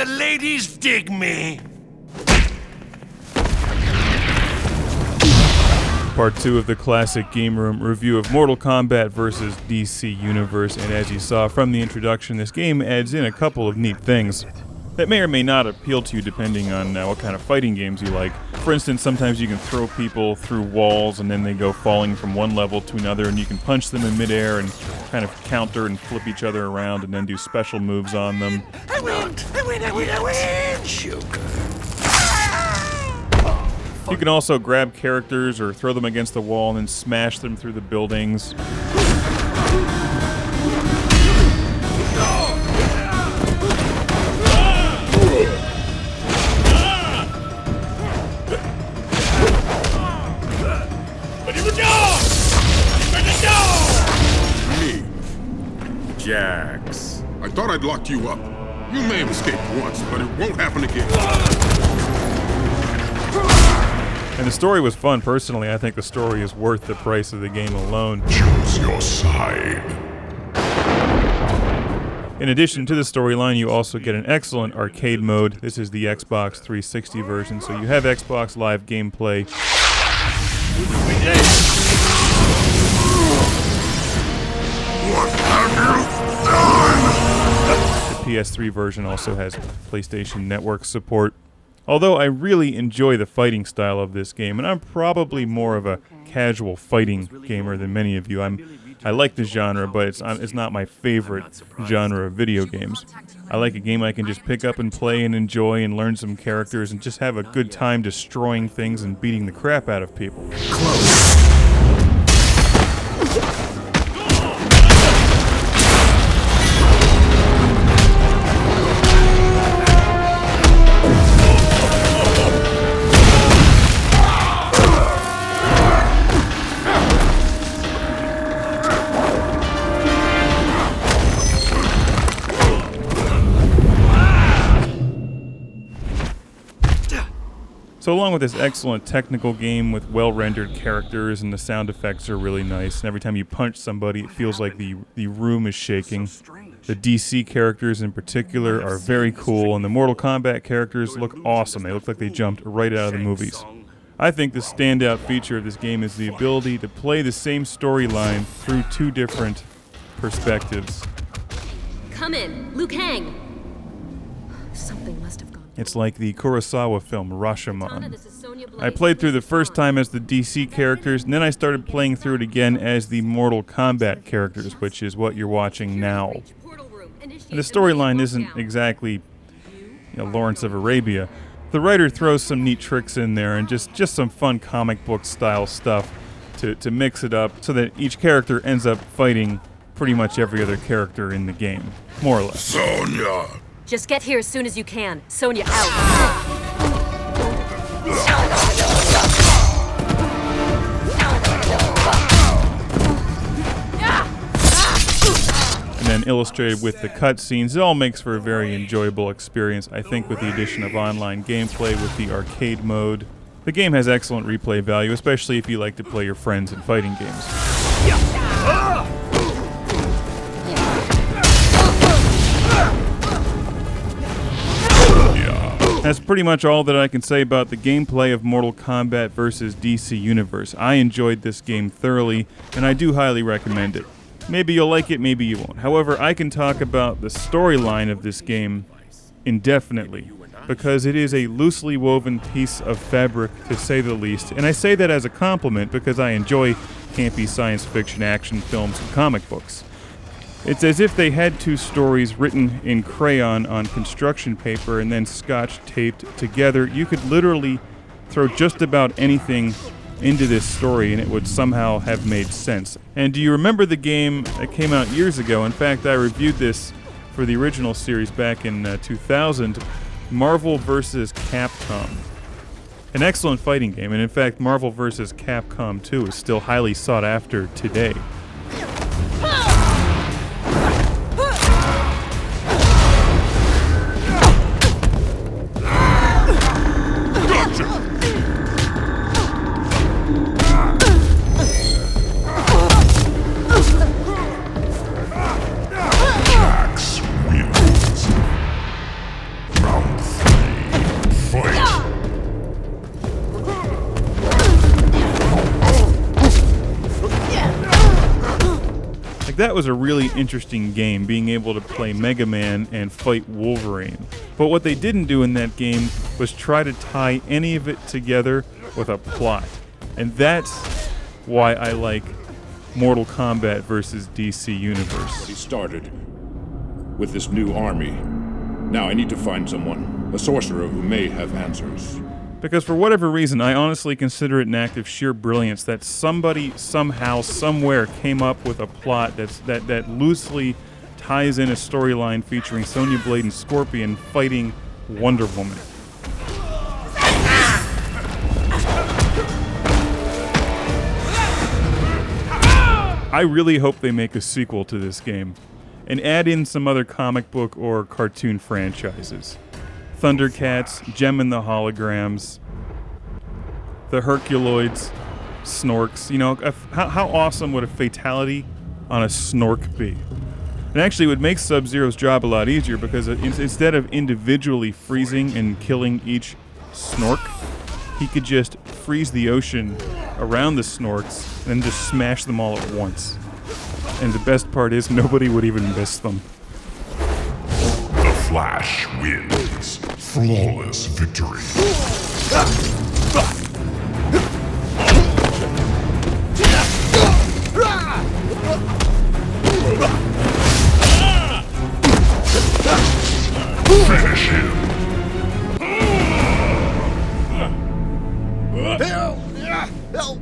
the ladies dig me. Part 2 of the Classic Game Room review of Mortal Kombat vs. DC Universe, and as you saw from the introduction, this game adds in a couple of neat things that may or may not appeal to you depending on what kind of fighting games you like. For instance, sometimes you can throw people through walls and then they go falling from one level to another, and you can punch them in midair and kind of counter and flip each other around and then do special moves on them. I win, Joker. You can also grab characters or throw them against the wall and then smash them through the buildings. Me, Jax. I thought I'd locked you up. You may have escaped once, but it won't happen again. And the story was fun. Personally, I think the story is worth the price of the game alone. Choose your side. In addition to the storyline, you also get an excellent arcade mode. This is the Xbox 360 version, so you have Xbox Live gameplay. What have you done? The PS3 version also has PlayStation Network support. Although I really enjoy the fighting style of this game, and I'm probably more of a casual fighting gamer than many of you. I like the genre, but it's not my favorite genre of video games. I like a game I can just pick up and play and enjoy and learn some characters and just have a good time destroying things and beating the crap out of people. So along with this excellent technical game with well-rendered characters, and the sound effects are really nice, and every time you punch somebody it feels like the room is shaking. The DC characters in particular are very cool, and the Mortal Kombat characters look awesome. They look like they jumped right out of the movies. I think the standout feature of this game is the ability to play the same storyline through two different perspectives. Come in, Liu Chang. Something must have gone. It's like the Kurosawa film Rashomon. This is Sonya Blade. I played through the first time as the DC characters, and then I started playing through it again as the Mortal Kombat characters, which is what you're watching now. And the storyline isn't exactly, Lawrence of Arabia. The writer throws some neat tricks in there and just some fun comic book style stuff to mix it up so that each character ends up fighting pretty much every other character in the game, more or less. Sonya! Just get here as soon as you can. Sonya out. And then illustrated with the cutscenes, it all makes for a very enjoyable experience, I think, with the addition of online gameplay with the arcade mode. The game has excellent replay value, especially if you like to play your friends in fighting games. That's pretty much all that I can say about the gameplay of Mortal Kombat vs. DC Universe. I enjoyed this game thoroughly, and I do highly recommend it. Maybe you'll like it, maybe you won't. However, I can talk about the storyline of this game indefinitely, because it is a loosely woven piece of fabric, to say the least. And I say that as a compliment because I enjoy campy science fiction action films and comic books. It's as if they had two stories written in crayon on construction paper and then scotch taped together. You could literally throw just about anything into this story and it would somehow have made sense. And do you remember the game that came out years ago? In fact, I reviewed this for the original series back in 2000, Marvel vs. Capcom. An excellent fighting game, and in fact, Marvel vs. Capcom 2 is still highly sought after today. Like, that was a really interesting game, being able to play Mega Man and fight Wolverine. But what they didn't do in that game was try to tie any of it together with a plot. And that's why I like Mortal Kombat versus DC Universe. He started with this new army. Now I need to find someone, a sorcerer who may have answers. Because for whatever reason, I honestly consider it an act of sheer brilliance that somebody, somehow, somewhere came up with a plot that loosely ties in a storyline featuring Sonya Blade and Scorpion fighting Wonder Woman. I really hope they make a sequel to this game and add in some other comic book or cartoon franchises. Thundercats, Gem and the Holograms, the Herculoids, Snorks. You know, how awesome would a Fatality on a Snork be? And actually, it would make Sub-Zero's job a lot easier because instead of individually freezing and killing each Snork, he could just freeze the ocean around the Snorks and then just smash them all at once. And the best part is, nobody would even miss them. The Flash wins. Flawless victory. Finish him. Help!